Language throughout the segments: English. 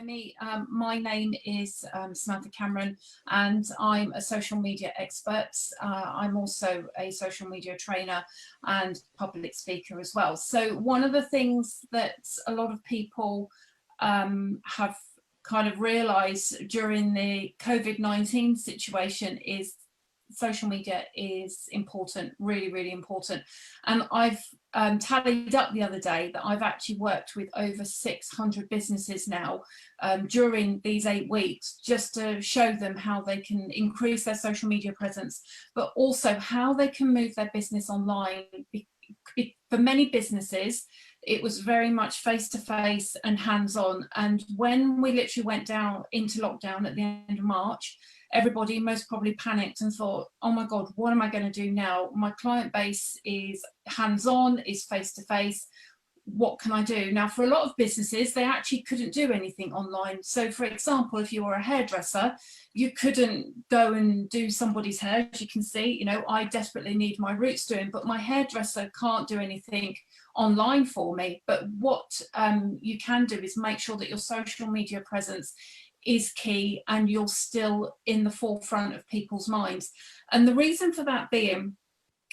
Me, my name is Samantha Cameron, and I'm a social media expert. I'm also a social media trainer and public speaker as well. So one of the things that a lot of people have kind of realised during the COVID-19 situation is social media is important, really, really important. And I've tallied up the other day that I've actually worked with over 600 businesses now during these 8 weeks, just to show them how they can increase their social media presence, but also how they can move their business online. For many businesses, it was very much face-to-face and hands-on. And when we literally went down into lockdown at the end of March, everybody most probably panicked and thought, oh my God, what am I going to do now? My client base is hands-on, is face-to-face. What can I do? Now, for a lot of businesses, they actually couldn't do anything online. So for example, if you were a hairdresser, you couldn't go and do somebody's hair. As you can see, you know, I desperately need my roots doing, but my hairdresser can't do anything online for me. But what you can do is make sure that your social media presence is key and you're still in the forefront of people's minds. And the reason for that being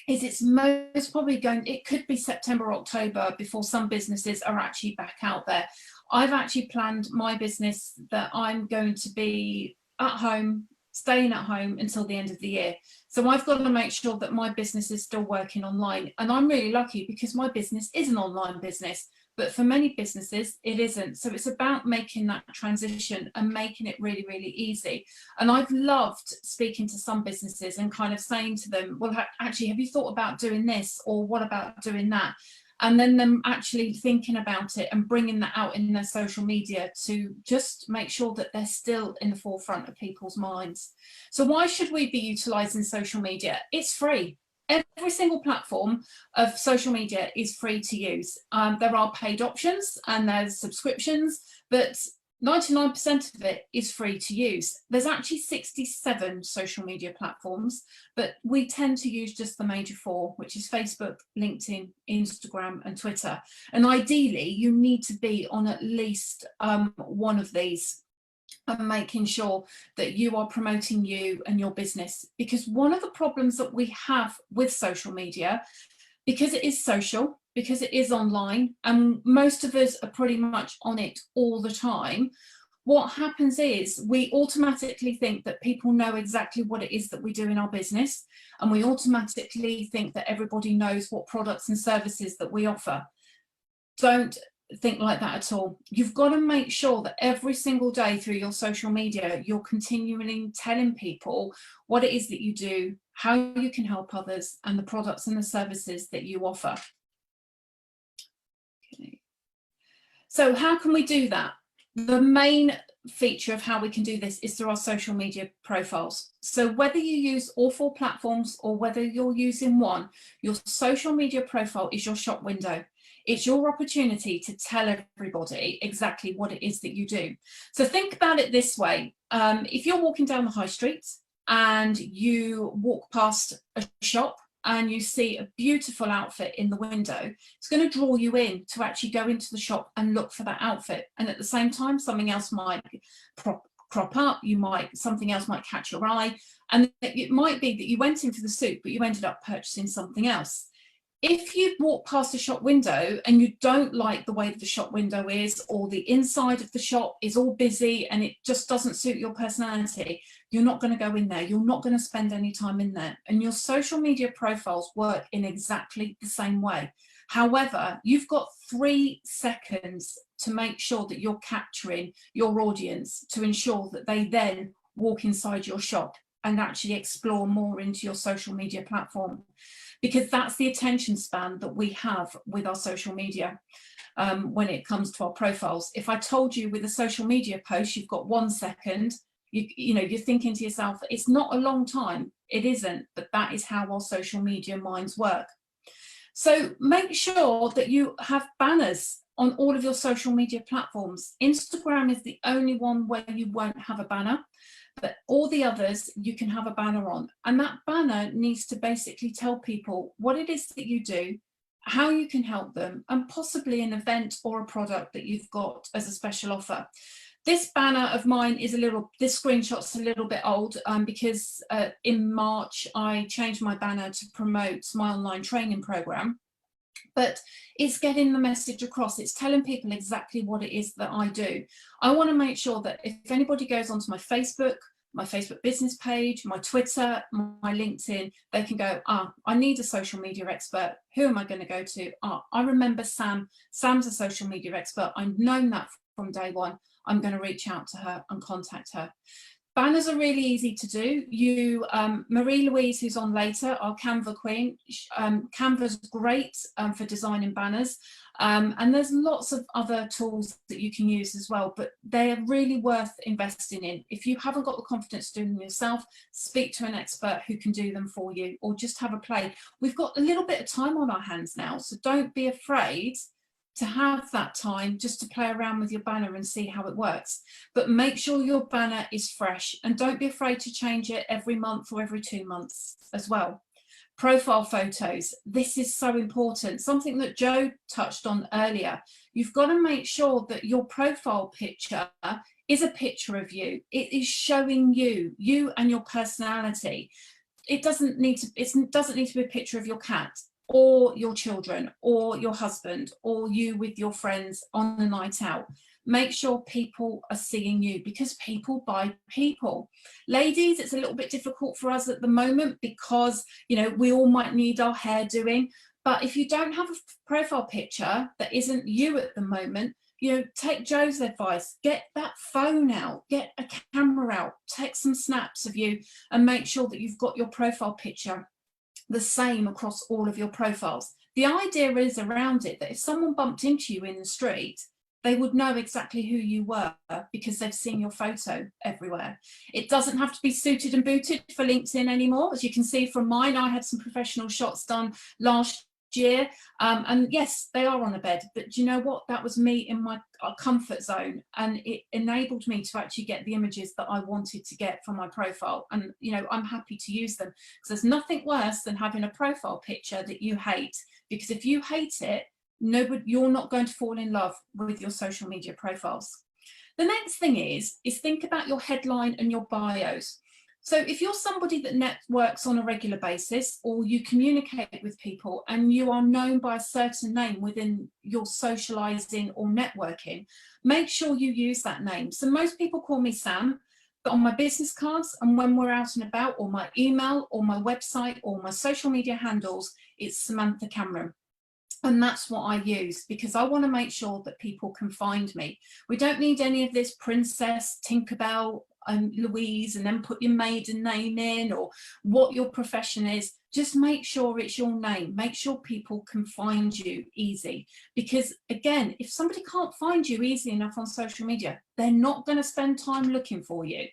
is it's most probably it could be September, October before some businesses are actually back out there. I've actually planned my business that I'm going to be at home, staying at home until the end of the year. So I've got to make sure that my business is still working online. And I'm really lucky because my business is an online business. But for many businesses, it isn't. So it's about making that transition and making it really, really easy. And I've loved speaking to some businesses and kind of saying to them, well, actually, have you thought about doing this? Or what about doing that? And then them actually thinking about it and bringing that out in their social media to just make sure that they're still in the forefront of people's minds. So why should we be utilising social media? It's free. Every single platform of social media is free to use. There are paid options and there's subscriptions, but 99% of it is free to use. There's actually 67 social media platforms, but we tend to use just the major 4, which is Facebook, LinkedIn, Instagram, and Twitter. And ideally, you need to be on at least one of these, and making sure that you are promoting you and your business. Because one of the problems that we have with social media, because it is social, because it is online, and most of us are pretty much on it all the time, what happens is we automatically think that people know exactly what it is that we do in our business, and we automatically think that everybody knows what products and services that we offer. Don't think like that at all. You've got to make sure that every single day through your social media, you're continually telling people what it is that you do, how you can help others, and the products and the services that you offer. Okay. So how can we do that? The main feature of how we can do this is through our social media profiles. So whether you use all 4 platforms or whether you're using one, your social media profile is your shop window. It's your opportunity to tell everybody exactly what it is that you do. So think about it this way. If you're walking down the high street and you walk past a shop and you see a beautiful outfit in the window, it's going to draw you in to actually go into the shop and look for that outfit. And at the same time, something else might crop up, something else might catch your eye. And it might be that you went in for the suit, but you ended up purchasing something else. If you walk past a shop window and you don't like the way that the shop window is, or the inside of the shop is all busy and it just doesn't suit your personality, you're not going to go in there. You're not going to spend any time in there. And your social media profiles work in exactly the same way. However, you've got 3 seconds to make sure that you're capturing your audience to ensure that they then walk inside your shop and actually explore more into your social media platform. Because that's the attention span that we have with our social media when it comes to our profiles. If I told you with a social media post, you've got 1 second, you're thinking to yourself, it's not a long time. It isn't, but that is how our social media minds work. So make sure that you have banners on all of your social media platforms. Instagram is the only one where you won't have a banner. But all the others you can have a banner on, and that banner needs to basically tell people what it is that you do, how you can help them, and possibly an event or a product that you've got as a special offer. This banner of mine is this screenshot's a little bit old because in March I changed my banner to promote my online training program. But it's getting the message across. It's telling people exactly what it is that I do. I want to make sure that if anybody goes onto my Facebook business page, my Twitter, my LinkedIn, they can go, I need a social media expert. Who am I going to go to? I remember Sam. Sam's a social media expert. I've known that from day one. I'm going to reach out to her and contact her. Banners are really easy to do. Marie-Louise, who's on later, our Canva queen. Canva's great for designing banners. And there's lots of other tools that you can use as well, but they're really worth investing in. If you haven't got the confidence doing them yourself, speak to an expert who can do them for you, or just have a play. We've got a little bit of time on our hands now, so don't be afraid to have that time just to play around with your banner and see how it works. But make sure your banner is fresh, and don't be afraid to change it every month or every 2 months as well. Profile photos, this is so important. Something that Joe touched on earlier. You've got to make sure that your profile picture is a picture of you. It is showing you and your personality. It doesn't need to be a picture of your cat or your children or your husband or you with your friends on a night out. Make sure people are seeing you, because people buy people. Ladies, it's a little bit difficult for us at the moment because, you know, we all might need our hair doing. But if you don't have a profile picture that isn't you at the moment, you know, take Joe's advice, get that phone out, get a camera out, take some snaps of you and make sure that you've got your profile picture the same across all of your profiles. The idea is around it that if someone bumped into you in the street, they would know exactly who you were because they've seen your photo everywhere. It doesn't have to be suited and booted for LinkedIn anymore. As you can see from mine, I had some professional shots done last year, and yes, they are on a bed, but do you know what, that was me in my comfort zone, and it enabled me to actually get the images that I wanted to get from my profile. And you know, I'm happy to use them because there's nothing worse than having a profile picture that you hate, because if you hate it, you're not going to fall in love with your social media profiles. The next thing is think about your headline and your bios. So if you're somebody that networks on a regular basis, or you communicate with people and you are known by a certain name within your socializing or networking, make sure you use that name. So most people call me Sam, but on my business cards and when we're out and about, or my email or my website or my social media handles, it's Samantha Cameron. And that's what I use because I want to make sure that people can find me. We don't need any of this Princess, Tinkerbell, and Louise, and then put your maiden name in or what your profession is. Just make sure it's your name. Make sure people can find you easy. Because again, if somebody can't find you easy enough on social media, they're not going to spend time looking for you.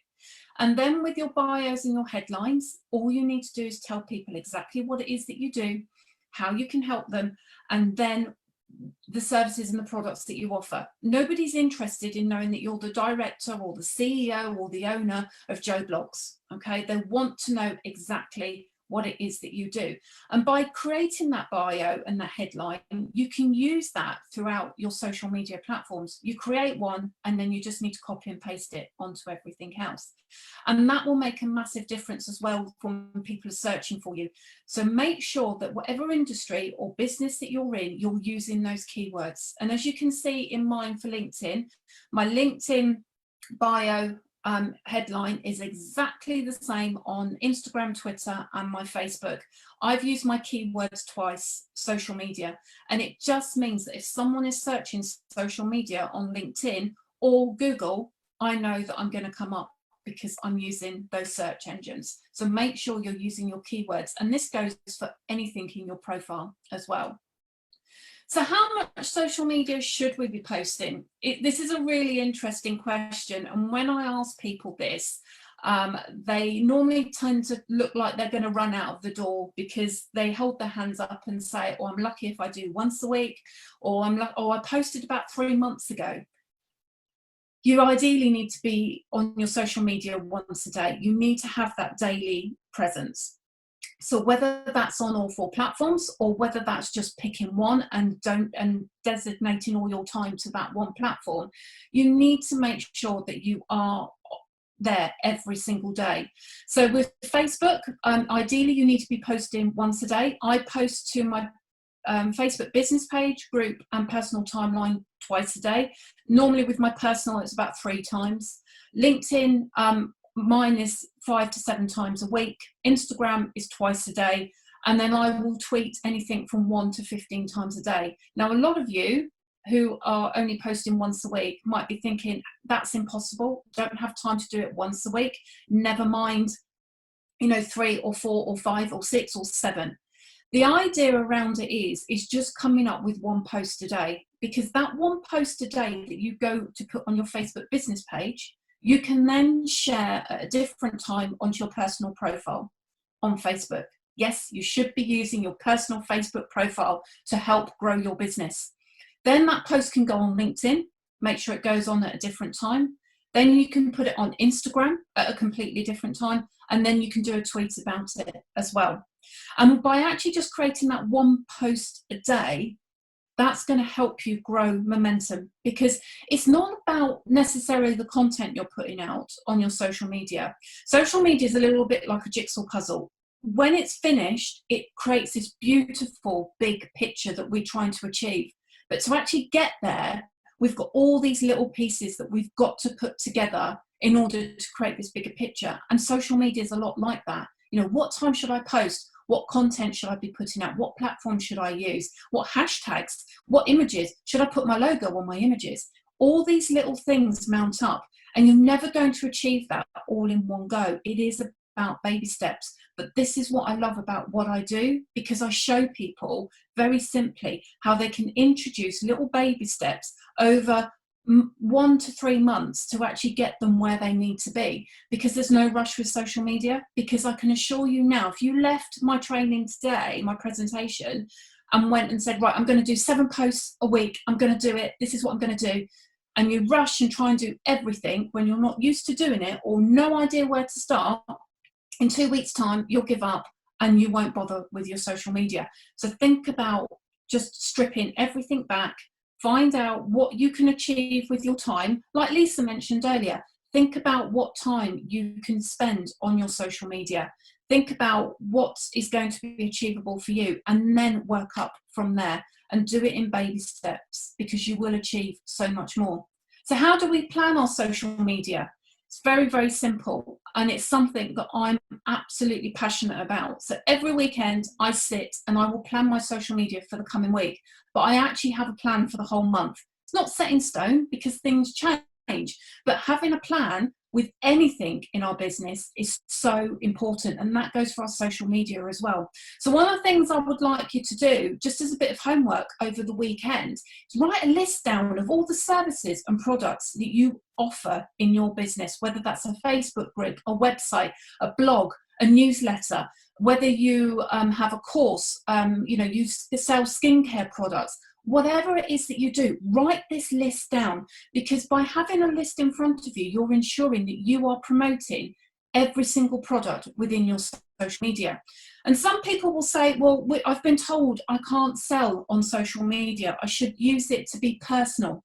And then with your bios and your headlines, all you need to do is tell people exactly what it is that you do, how you can help them, and then the services and the products that you offer. Nobody's interested in knowing that you're the director or the CEO or the owner of Joe Blogs. Okay, they want to know exactly what it is that you do. And by creating that bio and that headline, you can use that throughout your social media platforms. You create one and then you just need to copy and paste it onto everything else. And that will make a massive difference as well when people are searching for you. So make sure that whatever industry or business that you're in, you're using those keywords. And as you can see in mine for LinkedIn, my LinkedIn bio headline is exactly the same on Instagram, Twitter, and my Facebook. I've used my keywords twice, social media, and it just means that if someone is searching social media on LinkedIn or Google, I know that I'm going to come up because I'm using those search engines. So make sure you're using your keywords, and this goes for anything in your profile as well. So how much social media should we be posting? This is a really interesting question. And when I ask people this, they normally tend to look like they're going to run out of the door because they hold their hands up and say, oh, I'm lucky if I do once a week, or I posted about 3 months ago. You ideally need to be on your social media once a day. You need to have that daily presence. So whether that's on all 4 platforms, or whether that's just picking one and designating all your time to that one platform, you need to make sure that you are there every single day. So with Facebook, ideally you need to be posting once a day. I post to my Facebook business page, group and personal timeline twice a day. Normally with my personal, it's about 3 times. LinkedIn, mine is 5 to 7 times a week. Instagram is twice a day. And then I will tweet anything from 1 to 15 times a day. Now, a lot of you who are only posting once a week might be thinking, that's impossible. Don't have time to do it once a week. Never mind, 3 or 4 or 5 or 6 or 7. The idea around it is just coming up with 1 post a day, because that 1 post a day that you go to put on your Facebook business page, you can then share at a different time onto your personal profile on Facebook. Yes, you should be using your personal Facebook profile to help grow your business. Then that post can go on LinkedIn, make sure it goes on at a different time. Then you can put it on Instagram at a completely different time, and then you can do a tweet about it as well. And by actually just creating that 1 post a day, that's going to help you grow momentum, because it's not about necessarily the content you're putting out on your social media. Social media is a little bit like a jigsaw puzzle. When it's finished, it creates this beautiful big picture that we're trying to achieve. But to actually get there, we've got all these little pieces that we've got to put together in order to create this bigger picture. And social media is a lot like that. What time should I post? What content should I be putting out? What platform should I use? What hashtags? What images? Should I put my logo on my images? All these little things mount up, and you're never going to achieve that all in one go. It is about baby steps. But this is what I love about what I do, because I show people very simply how they can introduce little baby steps over 1 to 3 months to actually get them where they need to be, because there's no rush with social media. Because I can assure you now, if you left my training today, my presentation, and went and said, right, I'm going to do 7 posts a week, I'm going to do it, this is what I'm going to do, and you rush and try and do everything when you're not used to doing it or no idea where to start, in 2 weeks' time, you'll give up and you won't bother with your social media. So think about just stripping everything back. Find out what you can achieve with your time. Like Lisa mentioned earlier, think about what time you can spend on your social media. Think about what is going to be achievable for you, and then work up from there, and do it in baby steps, because you will achieve so much more. So how do we plan our social media? It's very, very simple, and it's something that I'm absolutely passionate about. So every weekend I sit and I will plan my social media for the coming week, but I actually have a plan for the whole month. It's not set in stone because things change, but having a plan with anything in our business is so important, and that goes for our social media as well. So one of the things I would like you to do, just as a bit of homework over the weekend, is write a list down of all the services and products that you offer in your business, whether that's a Facebook group, a website, a blog, a newsletter, whether you have a course, you sell skincare products. Whatever it is that you do, write this list down, because by having a list in front of you, you're ensuring that you are promoting every single product within your social media. And some people will say, well, I've been told I can't sell on social media. I should use it to be personal.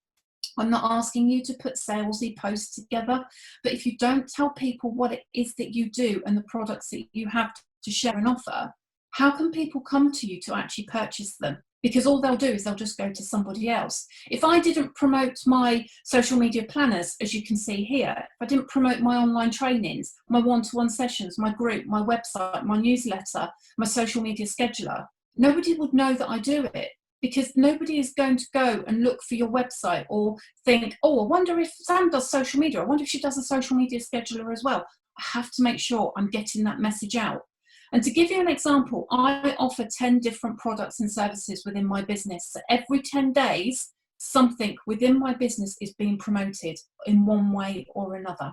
I'm not asking you to put salesy posts together, but if you don't tell people what it is that you do and the products that you have to share and offer, how can people come to you to actually purchase them? Because all they'll do is they'll just go to somebody else. If I didn't promote my social media planners, as you can see here, if I didn't promote my online trainings, my one-to-one sessions, my group, my website, my newsletter, my social media scheduler, nobody would know that I do it, because nobody is going to go and look for your website or think, oh, I wonder if Sam does social media. I wonder if she does a social media scheduler as well. I have to make sure I'm getting that message out. And to give you an example, I offer 10 different products and services within my business. So every 10 days, something within my business is being promoted in one way or another.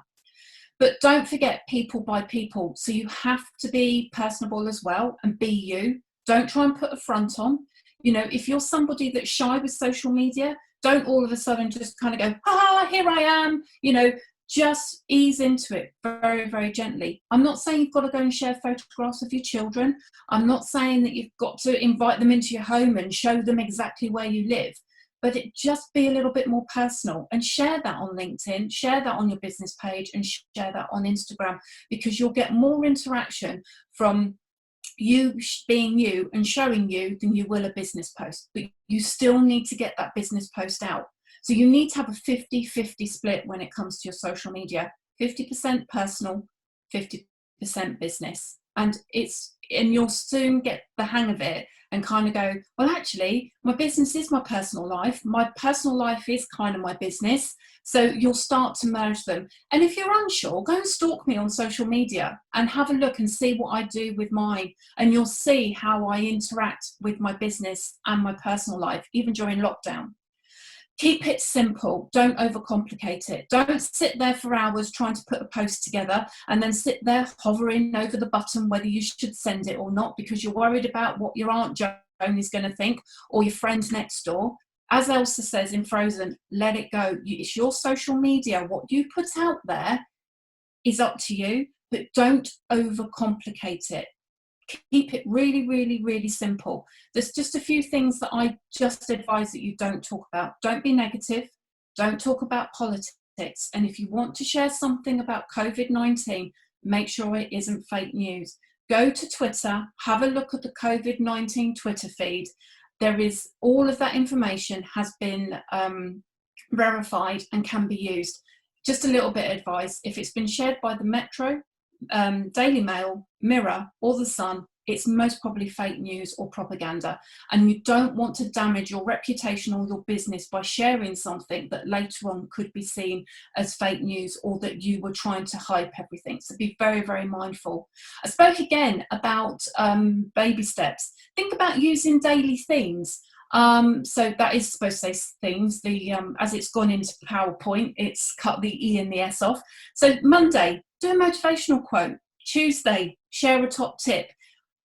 But don't forget, people buy people. So you have to be personable as well and be you. Don't try and put a front on. If you're somebody that's shy with social media, don't all of a sudden just kind of go, ah, here I am. just ease into it very, very gently. I'm not saying you've got to go and share photographs of your children. I'm not saying that you've got to invite them into your home and show them exactly where you live, but it just be a little bit more personal, and share that on LinkedIn, share that on your business page, and share that on Instagram, because you'll get more interaction from you being you and showing you than you will a business post. But you still need to get that business post out. So you need to have a 50-50 split when it comes to your social media. 50% personal, 50% business. And you'll soon get the hang of it and kind of go, well, actually, my business is my personal life. My personal life is kind of my business. So you'll start to merge them. And if you're unsure, go and stalk me on social media and have a look and see what I do with mine. And you'll see how I interact with my business and my personal life, even during lockdown. Keep it simple. Don't overcomplicate it. Don't sit there for hours trying to put a post together and then sit there hovering over the button whether you should send it or not, because you're worried about what your Aunt Joan is going to think, or your friend next door. As Elsa says in Frozen, let it go. It's your social media. What you put out there is up to you, but don't overcomplicate it. Keep it really, really, really simple. There's just a few things that I just advise that you don't talk about. Don't be negative. Don't talk about politics. And if you want to share something about COVID-19, make sure it isn't fake news. Go to Twitter, have a look at the COVID-19 Twitter feed. There is all of that information has been verified and can be used. Just a little bit of advice. If it's been shared by the Metro, Daily Mail, Mirror, or The Sun, it's most probably fake news or propaganda, and you don't want to damage your reputation or your business by sharing something that later on could be seen as fake news, or that you were trying to hype everything. So be very, very mindful. I spoke again about baby steps. Think about using daily themes. So that is supposed to say themes. As it's gone into PowerPoint, it's cut the E and the S off. So Monday, do a motivational quote. Tuesday, share a top tip.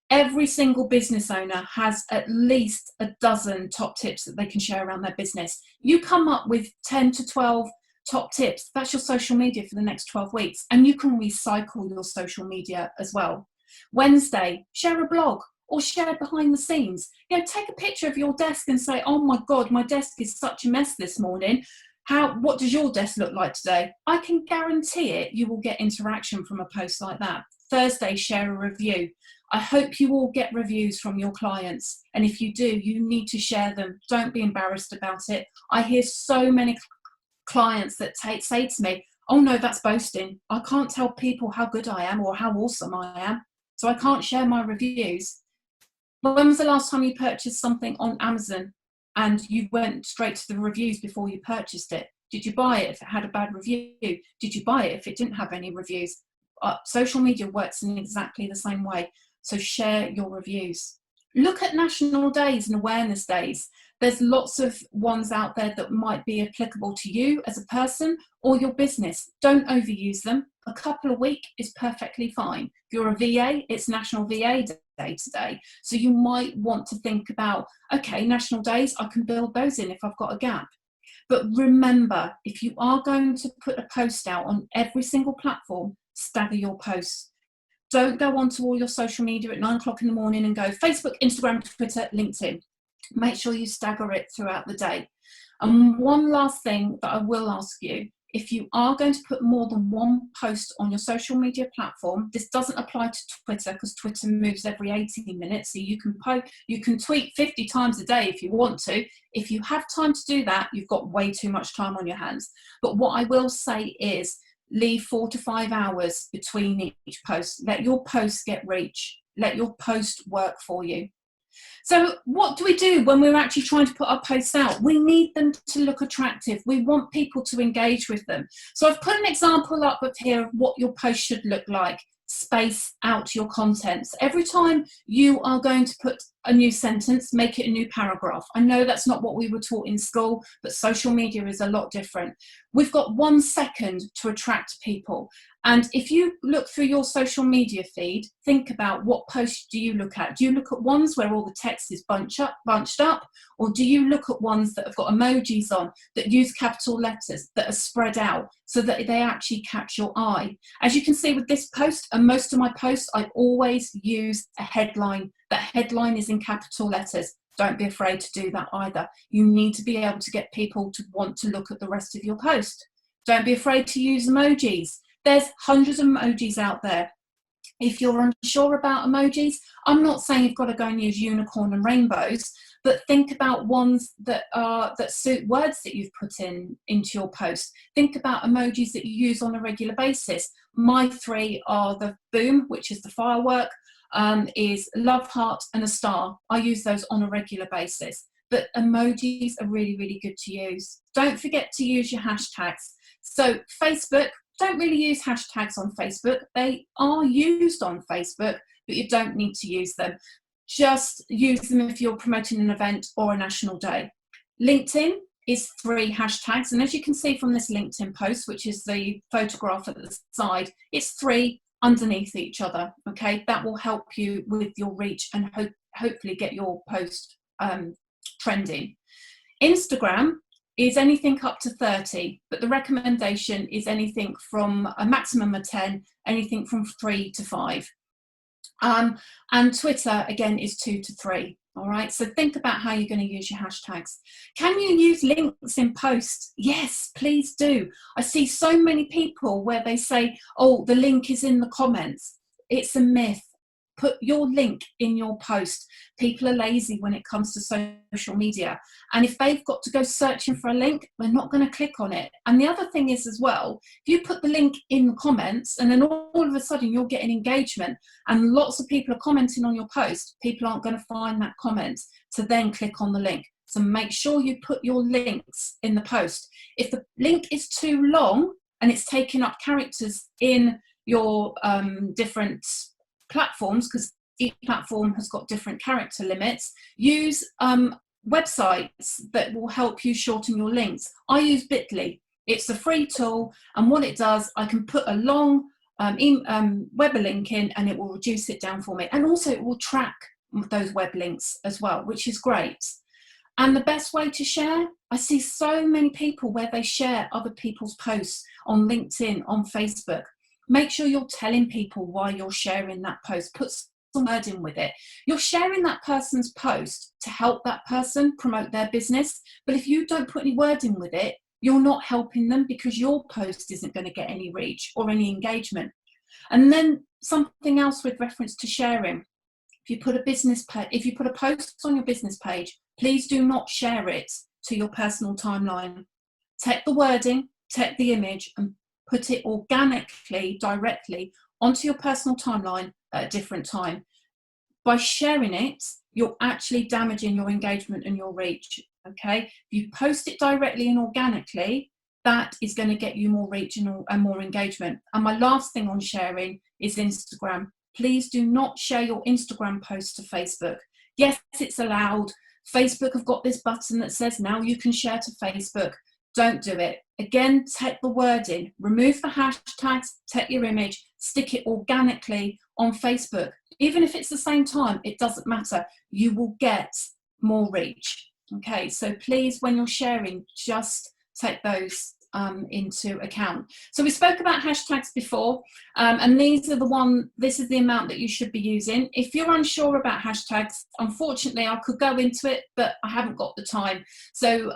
Every single business owner has at least a dozen top tips that they can share around their business. You come up with 10 to 12 top tips. That's your social media for the next 12 weeks. And you can recycle your social media as well. Wednesday, share a blog or share behind the scenes. Take a picture of your desk and say, oh my God, my desk is such a mess this morning. What does your desk look like today? I can guarantee it, you will get interaction from a post like that. Thursday, share a review. I hope you all get reviews from your clients. And if you do, you need to share them. Don't be embarrassed about it. I hear so many clients that say to me, oh no, that's boasting. I can't tell people how good I am or how awesome I am, so I can't share my reviews. When was the last time you purchased something on Amazon and you went straight to the reviews before you purchased it? Did you buy it if it had a bad review? Did you buy it if it didn't have any reviews? Social media works in exactly the same way. So share your reviews. Look at national days and awareness days. There's lots of ones out there that might be applicable to you as a person or your business. Don't overuse them. A couple a week is perfectly fine. If you're a VA, it's National VA Day today. So you might want to think about, okay, national days, I can build those in if I've got a gap. But remember, if you are going to put a post out on every single platform, stagger your posts. Don't go onto all your social media at 9 o'clock in the morning and go Facebook, Instagram, Twitter, LinkedIn. Make sure you stagger it throughout the day. And one last thing that I will ask you, if you are going to put more than one post on your social media platform, this doesn't apply to Twitter because Twitter moves every 18 minutes. So you can tweet 50 times a day if you want to. If you have time to do that, you've got way too much time on your hands. But what I will say is, leave 4 to 5 hours between each post. Let your post get reach. Let your post work for you. So what do we do when we're actually trying to put our posts out? We need them to look attractive. We want people to engage with them. So I've put an example up here of what your post should look like. Space out your content. So every time you are going to put a new sentence, make it a new paragraph. I know that's not what we were taught in school, but social media is a lot different. We've got 1 second to attract people. And if you look through your social media feed, think about what posts do you look at? Do you look at ones where all the text is bunched up? Or do you look at ones that have got emojis on, that use capital letters, that are spread out so that they actually catch your eye? As you can see with this post and most of my posts, I always use a headline. That headline is in capital letters. Don't be afraid to do that either. You need to be able to get people to want to look at the rest of your post. Don't be afraid to use emojis. There's hundreds of emojis out there. If you're unsure about emojis, I'm not saying you've got to go and use unicorn and rainbows, but think about ones that suit words that you've put into your post. Think about emojis that you use on a regular basis. My 3 are the boom, which is the firework, is love, heart, and a star. I use those on a regular basis. But emojis are really, really good to use. Don't forget to use your hashtags. So Facebook, don't really use hashtags on Facebook. They are used on Facebook, but you don't need to use them. Just use them if you're promoting an event or a national day. LinkedIn is 3 hashtags. And as you can see from this LinkedIn post, which is the photograph at the side, it's 3 underneath each other. Okay, that will help you with your reach and hopefully get your post trending. Instagram is anything up to 30, but the recommendation is anything from a maximum of 10, anything from 3 to 5. And Twitter, again, is 2 to 3. All right, so think about how you're going to use your hashtags. Can you use links in posts? Yes, please do. I see so many people where they say, oh, the link is in the comments. It's a myth. Put your link in your post. People are lazy when it comes to social media. And if they've got to go searching for a link, they're not going to click on it. And the other thing is as well, if you put the link in the comments and then all of a sudden you're getting engagement and lots of people are commenting on your post, people aren't going to find that comment to then click on the link. So make sure you put your links in the post. If the link is too long and it's taking up characters in your different platforms, because each platform has got different character limits, use websites that will help you shorten your links. I use Bitly. It's a free tool, and what it does, I can put a long web link in and it will reduce it down for me, and also it will track those web links as well, which is great. And the best way to share, I see so many people where they share other people's posts on LinkedIn, on Facebook. Make sure you're telling people why you're sharing that post. Put some word in with it. You're sharing that person's post to help that person promote their business. But if you don't put any word in with it, you're not helping them because your post isn't going to get any reach or any engagement. And then something else with reference to sharing. If you put a post on your business page, please do not share it to your personal timeline. Take the wording, take the image, and put it organically, directly onto your personal timeline at a different time. By sharing it, you're actually damaging your engagement and your reach, okay? If you post it directly and organically, that is going to get you more reach and more engagement. And my last thing on sharing is Instagram. Please do not share your Instagram posts to Facebook. Yes, it's allowed. Facebook have got this button that says now you can share to Facebook. Don't do it. Again, take the wording, remove the hashtags, take your image, stick it organically on Facebook. Even if it's the same time, it doesn't matter. You will get more reach. Okay, so please, when you're sharing, just take those into account. So we spoke about hashtags before, and this is the amount that you should be using. If you're unsure about hashtags, unfortunately I could go into it, but I haven't got the time. So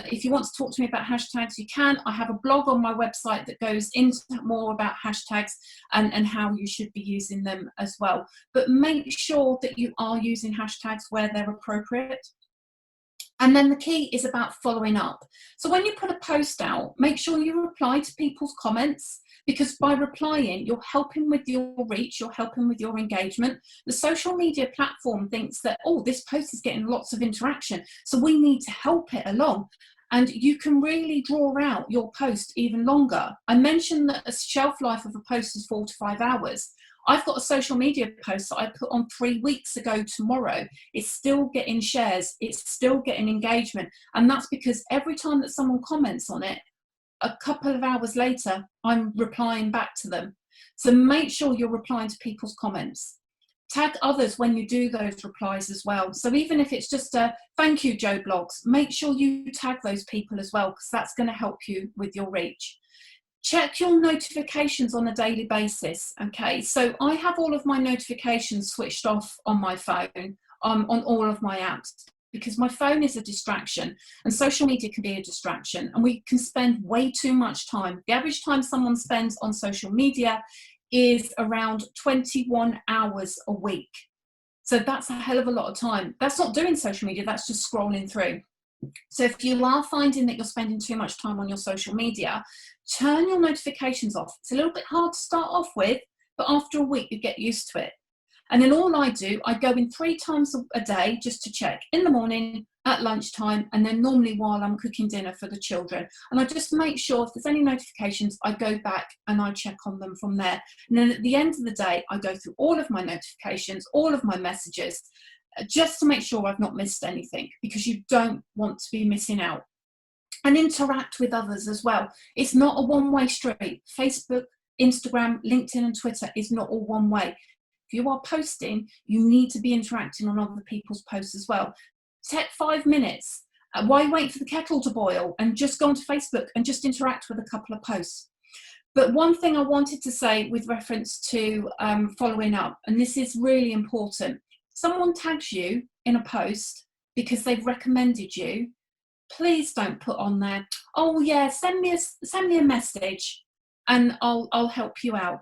if you want to talk to me about hashtags, you can. I have a blog on my website that goes into more about hashtags and how you should be using them as well. But make sure that you are using hashtags where they're appropriate. And then the key is about following up. So when you put a post out, make sure you reply to people's comments, because by replying, you're helping with your reach, you're helping with your engagement. The social media platform thinks that, oh, this post is getting lots of interaction, so we need to help it along. And you can really draw out your post even longer. I mentioned that a shelf life of a post is 4 to 5 hours. I've got a social media post that I put on 3 weeks ago tomorrow. It's still getting shares, it's still getting engagement. And that's because every time that someone comments on it, a couple of hours later, I'm replying back to them. So make sure you're replying to people's comments. Tag others when you do those replies as well. So even if it's just a thank you, Joe Blogs, make sure you tag those people as well, because that's going to help you with your reach. Check your notifications on a daily basis. Okay, so I have all of my notifications switched off on my phone, on all of my apps, because my phone is a distraction and social media can be a distraction, and we can spend way too much time. The average time someone spends on social media is around 21 hours a week. So that's a hell of a lot of time. That's not doing social media, that's just scrolling through. So if you are finding that you're spending too much time on your social media, turn your notifications off. It's a little bit hard to start off with, but after a week you get used to it. And then all I do, I go in 3 times a day just to check, in the morning, at lunchtime, and then normally while I'm cooking dinner for the children. And I just make sure if there's any notifications, I go back and I check on them from there. And then at the end of the day, I go through all of my notifications, all of my messages, just to make sure I've not missed anything, because you don't want to be missing out. And interact with others as well. It's not a one-way street. Facebook, Instagram, LinkedIn and Twitter is not all one way. If you are posting, you need to be interacting on other people's posts as well. Take 5 minutes. Why wait for the kettle to boil and just go onto Facebook and just interact with a couple of posts? But one thing I wanted to say with reference to following up, and this is really important. Someone tags you in a post because they've recommended you, please don't put on there, oh yeah, send me a message and I'll help you out.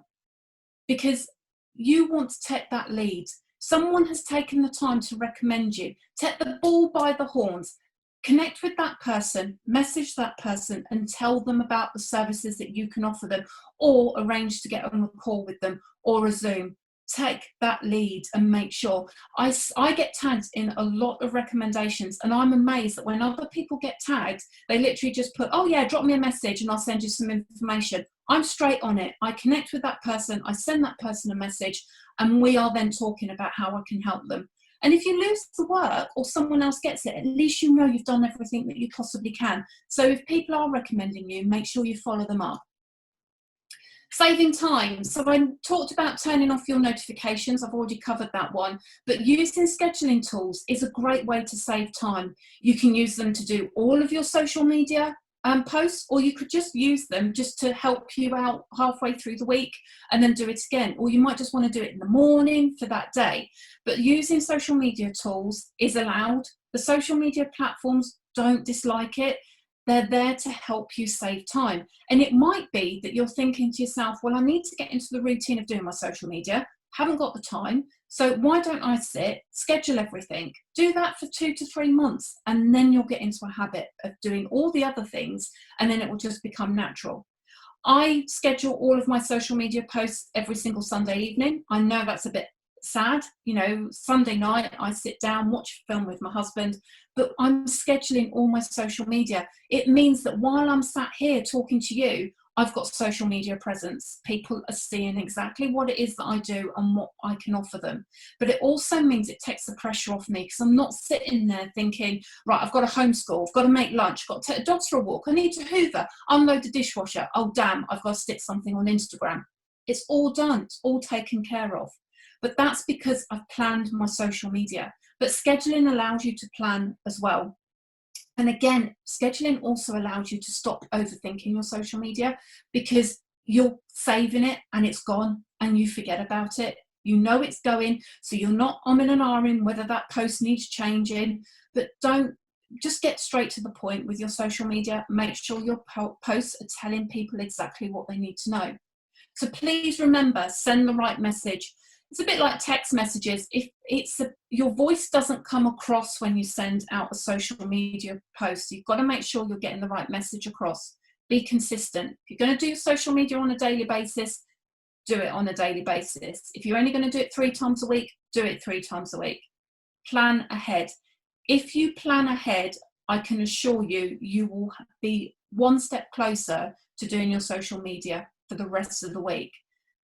Because you want to take that lead. Someone has taken the time to recommend you. Take the bull by the horns. Connect with that person, message that person and tell them about the services that you can offer them, or arrange to get on a call with them or a Zoom. Take that lead and make sure. I get tagged in a lot of recommendations, and I'm amazed that when other people get tagged, they literally just put, oh yeah, drop me a message and I'll send you some information. I'm straight on it. I connect with that person, I send that person a message, and we are then talking about how I can help them. And if you lose the work or someone else gets it, at least you know you've done everything that you possibly can. So if people are recommending you, make sure you follow them up. Saving time. So I talked about turning off your notifications. I've already covered that one. But using scheduling tools is a great way to save time. You can use them to do all of your social media posts, or you could just use them just to help you out halfway through the week and then do it again. Or you might just want to do it in the morning for that day. But using social media tools is allowed. The social media platforms don't dislike it. They're there to help you save time. And it might be that you're thinking to yourself, well, I need to get into the routine of doing my social media, haven't got the time, so why don't I schedule everything, do that for 2 to 3 months, and then you'll get into a habit of doing all the other things, and then it will just become natural. I schedule all of my social media posts every single Sunday evening. I know that's a bit sad, you know, Sunday night I sit down, watch a film with my husband, but I'm scheduling all my social media. It means that while I'm sat here talking to you, I've got social media presence. People are seeing exactly what it is that I do and what I can offer them. But it also means it takes the pressure off me, because I'm not sitting there thinking, right, I've got to homeschool, I've got to make lunch, I've got to take the dogs for a walk, I need to hoover, unload the dishwasher, oh damn, I've got to stick something on Instagram. It's all done, it's all taken care of. But that's because I've planned my social media. But scheduling allows you to plan as well. And again, scheduling also allows you to stop overthinking your social media, because you're saving it and it's gone and you forget about it. You know it's going, so you're not umming and ahhing whether that post needs changing. But don't, just get straight to the point with your social media. Make sure your posts are telling people exactly what they need to know. So please remember, send the right message. It's a bit like text messages. If your voice doesn't come across when you send out a social media post, you've got to make sure you're getting the right message across. Be consistent. If you're going to do social media on a daily basis, do it on a daily basis. If you're only going to do it 3 times a week, do it 3 times a week. Plan ahead. If you plan ahead, I can assure you, you will be one step closer to doing your social media for the rest of the week.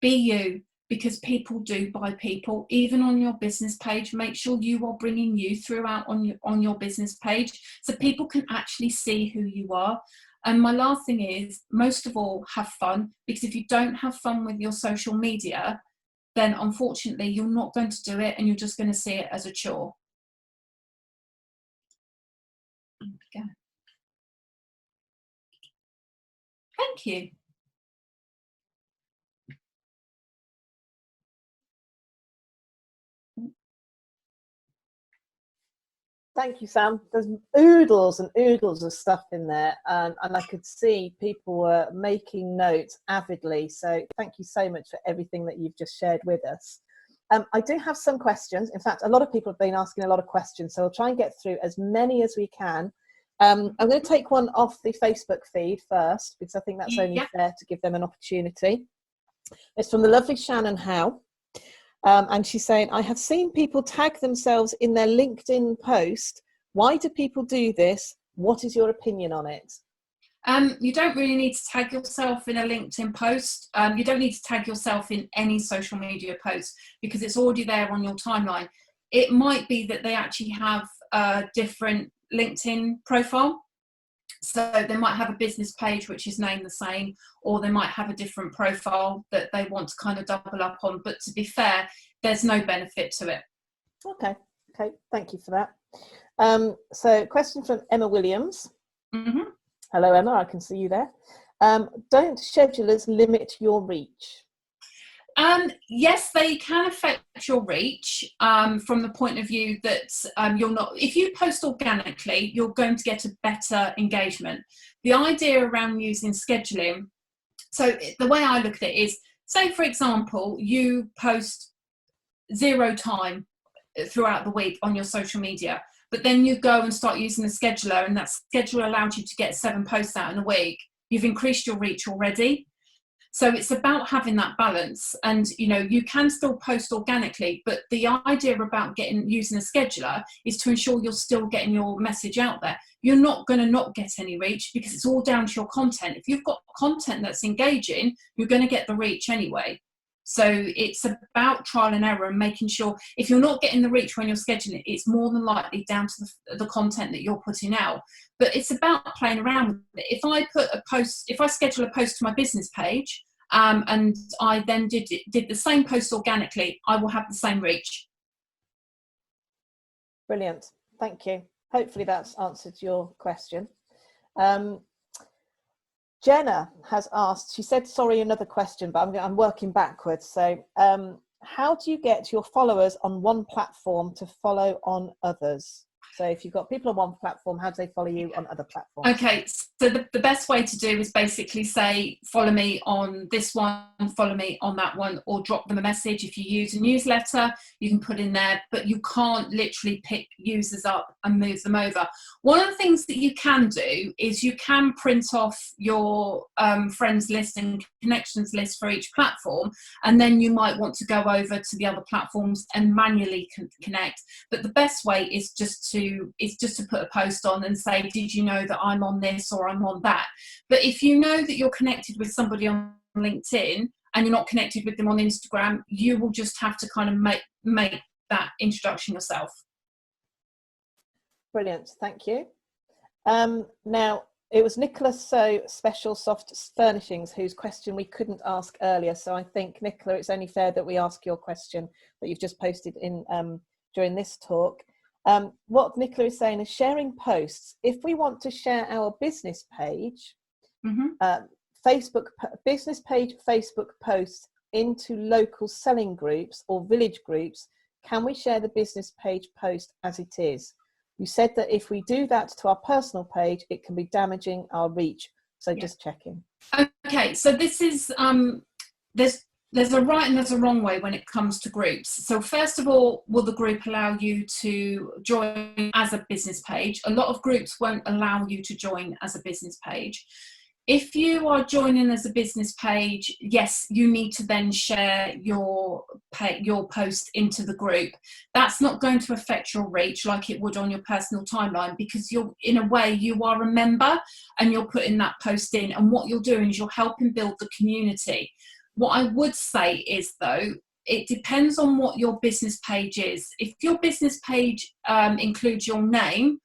Be you. because people do buy people. Even on your business page, make sure you are bringing you throughout on your business page, so people can actually see who you are. And my last thing is, most of all, have fun, because if you don't have fun with your social media, then unfortunately you're not going to do it, and you're just going to see it as a chore. Okay. Thank you. Thank you, Sam. There's oodles and oodles of stuff in there, and I could see people were making notes avidly. So thank you so much for everything that you've just shared with us. I do have some questions. In fact, a lot of people have been asking a lot of questions, so I'll try and get through as many as we can. I'm going to take one off the Facebook feed first, because I think that's only fair to give them an opportunity. It's from the lovely Shannon Howe. And she's saying, I have seen people tag themselves in their LinkedIn post. Why do people do this? What is your opinion on it? You don't really need to tag yourself in a LinkedIn post. You don't need to tag yourself in any social media post, because it's already there on your timeline. It might be that they actually have a different LinkedIn profile. So they might have a business page which is named the same, or they might have a different profile that they want to kind of double up on. But to be fair, there's no benefit to it. Okay, thank you for that. So question from Emma Williams. Mm-hmm. Hello, Emma, I can see you there. Don't schedulers limit your reach? Yes, they can affect your reach from the point of view that you're not, if you post organically, you're going to get a better engagement. The idea around using scheduling, so the way I look at it is, say for example, you post 0 time throughout the week on your social media, but then you go and start using a scheduler, and that scheduler allows you to get 7 posts out in a week. You've increased your reach already. So it's about having that balance, and you can still post organically, but the idea about using a scheduler is to ensure you're still getting your message out there. You're not going to not get any reach, because it's all down to your content. If you've got content that's engaging, you're going to get the reach anyway. So it's about trial and error, and making sure if you're not getting the reach when you're scheduling it, it's more than likely down to the content that you're putting out. But it's about playing around with it. If I schedule a post to my business page, and I then did the same post organically, I will have the same reach. Brilliant, thank you. Hopefully that's answered your question. Jenna has asked, she said, sorry, another question, but I'm working backwards. So how do you get your followers on one platform to follow on others? So if you've got people on one platform, how do they follow you on other platforms? Okay, so the best way to do is basically say, follow me on this one, follow me on that one, or drop them a message. If you use a newsletter, you can put in there, but you can't literally pick users up and move them over. One of the things that you can do is you can print off your friends list and connections list for each platform, and then you might want to go over to the other platforms and manually connect. But the best way is just to put a post on and say, did you know that I'm on this or I'm on that? But if you know that you're connected with somebody on LinkedIn and you're not connected with them on Instagram, you will just have to kind of make that introduction yourself. Brilliant, thank you. Now, it was Nicholas So Special Soft Furnishings whose question we couldn't ask earlier. So I think, Nicola, it's only fair that we ask your question that you've just posted in during this talk. What Nicola is saying is sharing posts. If we want to share our business page, business page Facebook posts into local selling groups or village groups, can we share the business page post as it is? You said that if we do that to our personal page, it can be damaging our reach. So just checking. Okay, so this is, there's a right and there's a wrong way when it comes to groups. So first of all, will the group allow you to join as a business page? A lot of groups won't allow you to join as a business page. If you are joining as a business page, yes, you need to then share your post into the group. That's not going to affect your reach like it would on your personal timeline, because you're, in a way, you are a member and you're putting that post in, and what you're doing is you're helping build the community. What I would say is, though, it depends on what your business page is. If your business page includes your name,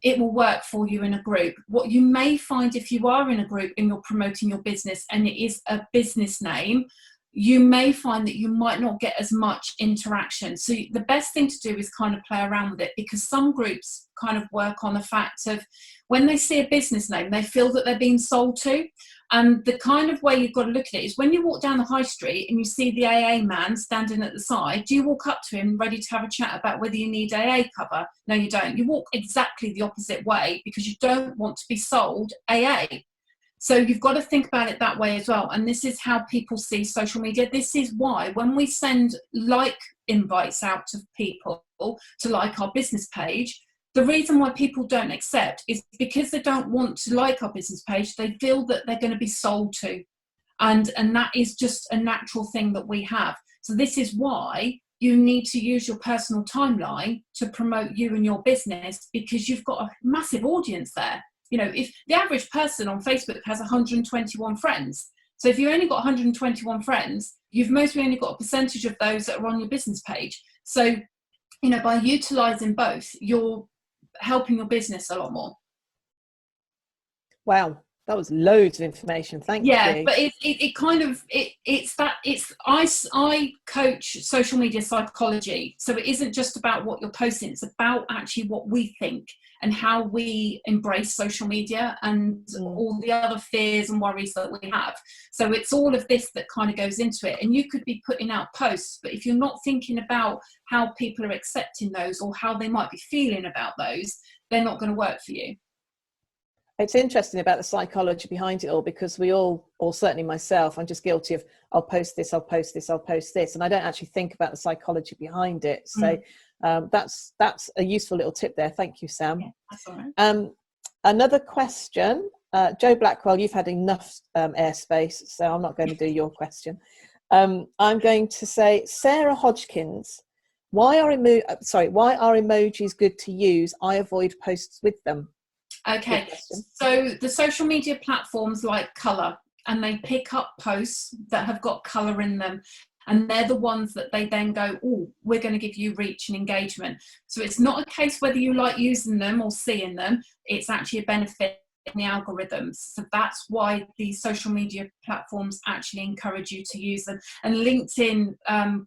it will work for you in a group. What you may find if you are in a group and you're promoting your business and it is a business name, you may find that you might not get as much interaction. So the best thing to do is kind of play around with it, because some groups kind of work on the fact of when they see a business name, they feel that they're being sold to. And the kind of way you've got to look at it is when you walk down the high street and you see the AA man standing at the side, do you walk up to him ready to have a chat about whether you need AA cover? No, you don't. You walk exactly the opposite way because you don't want to be sold AA. So you've got to think about it that way as well. And this is how people see social media. This is why when we send like invites out to people to like our business page, the reason why people don't accept is because they don't want to like our business page. They feel that they're going to be sold to. And that is just a natural thing that we have. So this is why you need to use your personal timeline to promote you and your business, because you've got a massive audience there. You know, if the average person on Facebook has 121 friends. So if you only got 121 friends, you've mostly only got a percentage of those that are on your business page. So, you know, by utilizing both, you're helping your business a lot more. Wow, that was loads of information. Thank you. Yeah, but I coach social media psychology, so it isn't just about what you're posting, it's about actually what we think and how we embrace social media and all the other fears and worries that we have. So it's all of this that kind of goes into it. And you could be putting out posts, but if you're not thinking about how people are accepting those or how they might be feeling about those, they're not going to work for you. It's interesting about the psychology behind it all, because we all, or certainly myself, I'm just guilty of, I'll post this, I'll post this, I'll post this. And I don't actually think about the psychology behind it. So that's a useful little tip there. Thank you, Sam. Yeah, that's all right. Another question. Joe Blackwell, you've had enough airspace, so I'm not going to do your question. I'm going to say, Sarah Hodgkins, why are emojis good to use? I avoid posts with them. Okay, so the social media platforms like colour, and they pick up posts that have got colour in them, and they're the ones that they then go, oh, we're going to give you reach and engagement. So it's not a case whether you like using them or seeing them, it's actually a benefit in the algorithms. So that's why the social media platforms actually encourage you to use them. And LinkedIn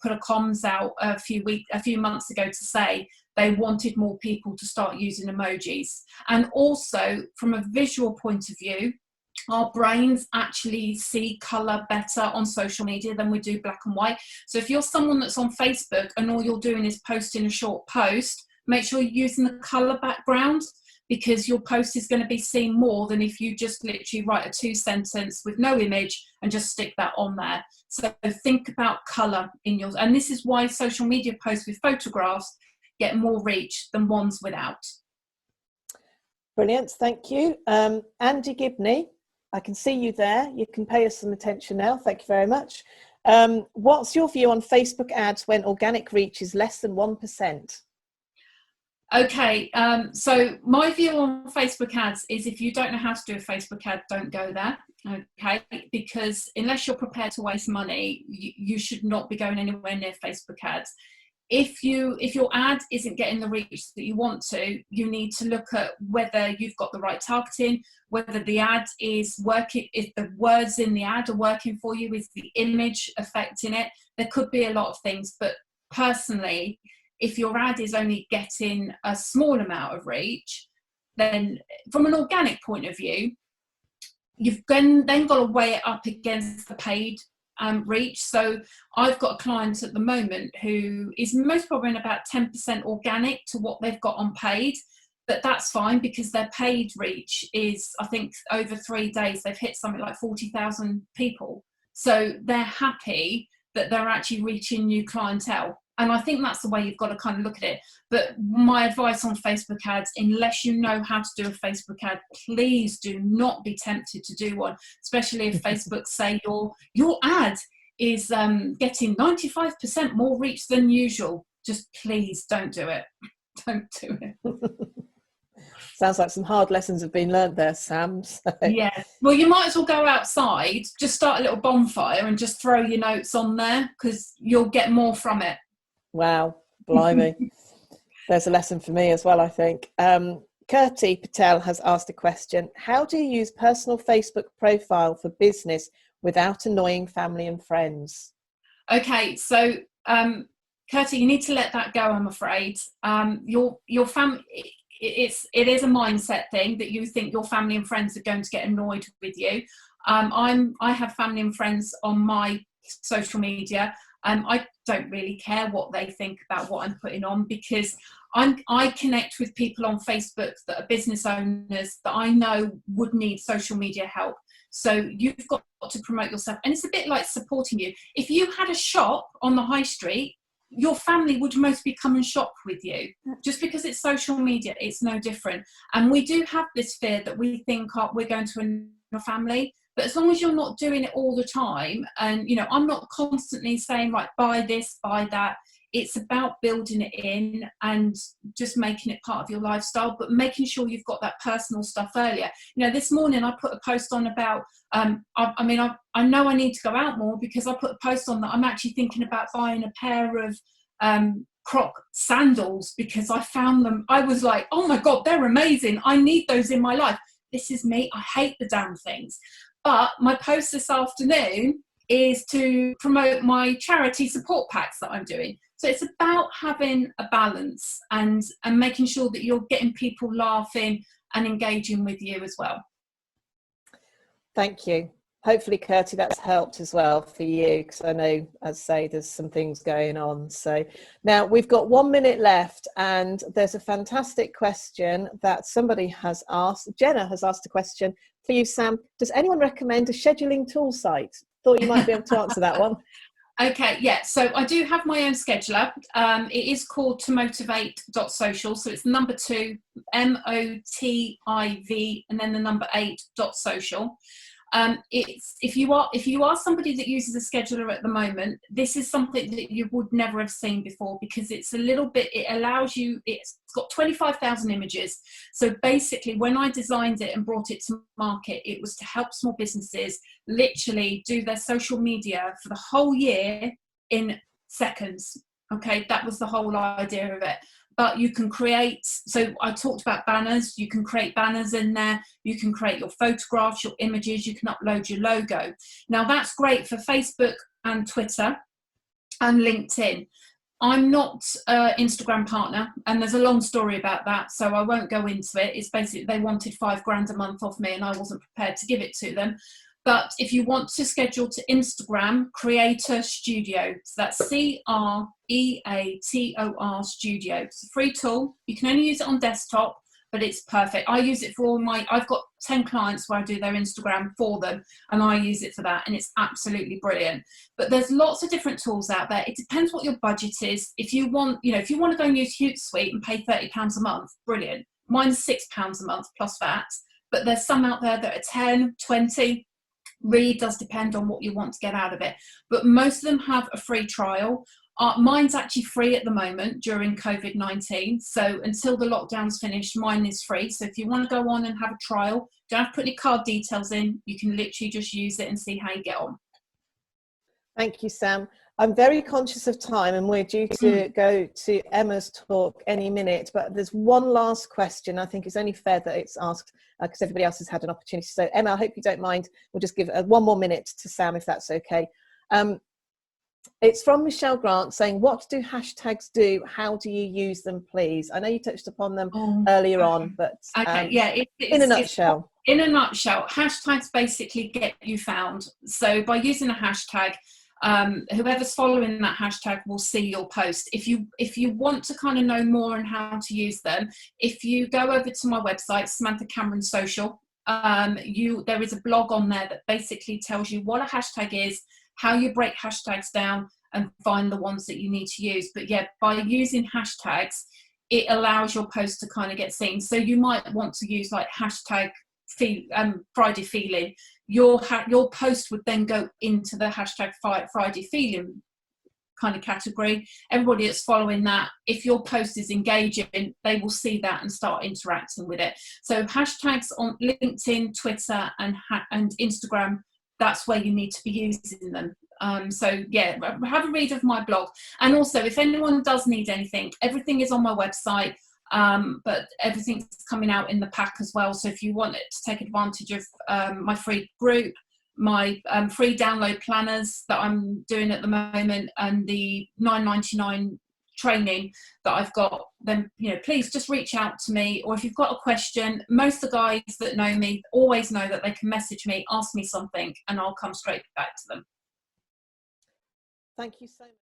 put a comms out a few months ago to say they wanted more people to start using emojis. And also from a visual point of view, our brains actually see colour better on social media than we do black and white. So if you're someone that's on Facebook and all you're doing is posting a short post, make sure you're using the colour background, because your post is going to be seen more than if you just literally write a 2-sentence with no image and just stick that on there. So think about colour in yours. And this is why social media posts with photographs get more reach than ones without. Brilliant, thank you. Andy Gibney, I can see you there. You can pay us some attention now. Thank you very much. What's your view on Facebook ads when organic reach is less than 1%? Okay, so my view on Facebook ads is if you don't know how to do a Facebook ad, don't go there, okay? Because unless you're prepared to waste money, you should not be going anywhere near Facebook ads. If your ad isn't getting the reach that you want to, you need to look at whether you've got the right targeting, whether the ad is working, if the words in the ad are working for you, is the image affecting it. There could be a lot of things, but personally, if your ad is only getting a small amount of reach, then from an organic point of view, you've then got to weigh it up against the paid reach. So I've got a client at the moment who is most probably in about 10% organic to what they've got on paid, but that's fine because their paid reach is, I think over 3 days, they've hit something like 40,000 people. So they're happy that they're actually reaching new clientele. And I think that's the way you've got to kind of look at it. But my advice on Facebook ads, unless you know how to do a Facebook ad, please do not be tempted to do one, especially if Facebook say your ad is getting 95% more reach than usual. Just please don't do it. Don't do it. Sounds like some hard lessons have been learned there, Sam. So. Yeah. Well, you might as well go outside, just start a little bonfire and just throw your notes on there, because you'll get more from it. Wow, blimey. There's a lesson for me as well, I think. Kirti Patel has asked a question. How do you use personal Facebook profile for business without annoying family and friends? Okay, so Kirti, you need to let that go, I'm afraid. Your family, it is a mindset thing that you think your family and friends are going to get annoyed with you. I have family and friends on my social media. I don't really care what they think about what I'm putting on, because I connect with people on Facebook that are business owners that I know would need social media help. So you've got to promote yourself. And it's a bit like supporting you. If you had a shop on the high street, your family would mostly come and shop with you. Just because it's social media, it's no different. And we do have this fear that we think, oh, we're going to annoy your family. But as long as you're not doing it all the time, and, you know, I'm not constantly saying, like, buy this, buy that. It's about building it in and just making it part of your lifestyle, but making sure you've got that personal stuff earlier. You know, this morning I put a post on about, I know I need to go out more, because I put a post on that I'm actually thinking about buying a pair of Croc sandals, because I found them. I was like, oh my God, they're amazing. I need those in my life. This is me. I hate the damn things. But my post this afternoon is to promote my charity support packs that I'm doing. So it's about having a balance and making sure that you're getting people laughing and engaging with you as well. Thank you. Hopefully, Kirti, that's helped as well for you, because I know, as I say, there's some things going on. So now we've got 1 minute left, and there's a fantastic question that somebody has asked. Jenna has asked a question for you, Sam. Does anyone recommend a scheduling tool site? Thought you might be able to answer that one. Okay, yeah, so I do have my own scheduler. It is called tomotivate.social. So it's number 2, MOTIV, and then the number 8.social. It's if you are somebody that uses a scheduler at the moment, this is something that you would never have seen before, because it's a little bit, it allows you, it's got 25,000 images. So basically, when I designed it and brought it to market, it was to help small businesses literally do their social media for the whole year in seconds. Okay, that was the whole idea of it. But you can create, so I talked about banners, you can create banners in there, you can create your photographs, your images, you can upload your logo. Now that's great for Facebook and Twitter and LinkedIn. I'm not an Instagram partner, and there's a long story about that, so I won't go into it. It's basically, they wanted $5,000 a month off me, and I wasn't prepared to give it to them. But if you want to schedule to Instagram, Creator Studio. So that's CREATOR Studio. It's a free tool. You can only use it on desktop, but it's perfect. I use it for all I've got 10 clients where I do their Instagram for them, and I use it for that, and it's absolutely brilliant. But there's lots of different tools out there. It depends what your budget is. If you want to go and use Hootsuite and pay £30 a month, brilliant. Mine's £6 a month plus VAT, but there's some out there that are 10, 20. Really does depend on what you want to get out of it, but most of them have a free trial. Mine's actually free at the moment during COVID-19, so until the lockdown's finished, mine is free. So if you want to go on and have a trial, don't have to put any card details in, you can literally just use it and see how you get on. Thank you, Sam. I'm very conscious of time, and we're due to go to Emma's talk any minute, but there's one last question. I think it's only fair that it's asked because everybody else has had an opportunity. So Emma, I hope you don't mind. We'll just give 1 more minute to Sam, if that's okay. It's from Michelle Grant saying, what do hashtags do? How do you use them, please? I know you touched upon them earlier on, but in a nutshell. In a nutshell, hashtags basically get you found. So by using a hashtag, whoever's following that hashtag will see your post. If you want to kind of know more on how to use them, if you go over to my website, Samantha Cameron Social, there is a blog on there that basically tells you what a hashtag is, how you break hashtags down and find the ones that you need to use. But yeah, by using hashtags, it allows your post to kind of get seen. So you might want to use like hashtag Friday Feeling. Your post would then go into the hashtag Friday Feeling kind of category. Everybody that's following that, if your post is engaging, they will see that and start interacting with it. So hashtags on LinkedIn, Twitter and Instagram, that's where you need to be using them. So yeah, have a read of my blog. And also, if anyone does need anything, everything is on my website, but everything's coming out in the pack as well. So if you want to take advantage of my free group, my free download planners that I'm doing at the moment, and the $9.99 training that I've got, then please just reach out to me. Or if you've got a question, most of the guys that know me always know that they can message me, ask me something, and I'll come straight back to them. Thank you so much.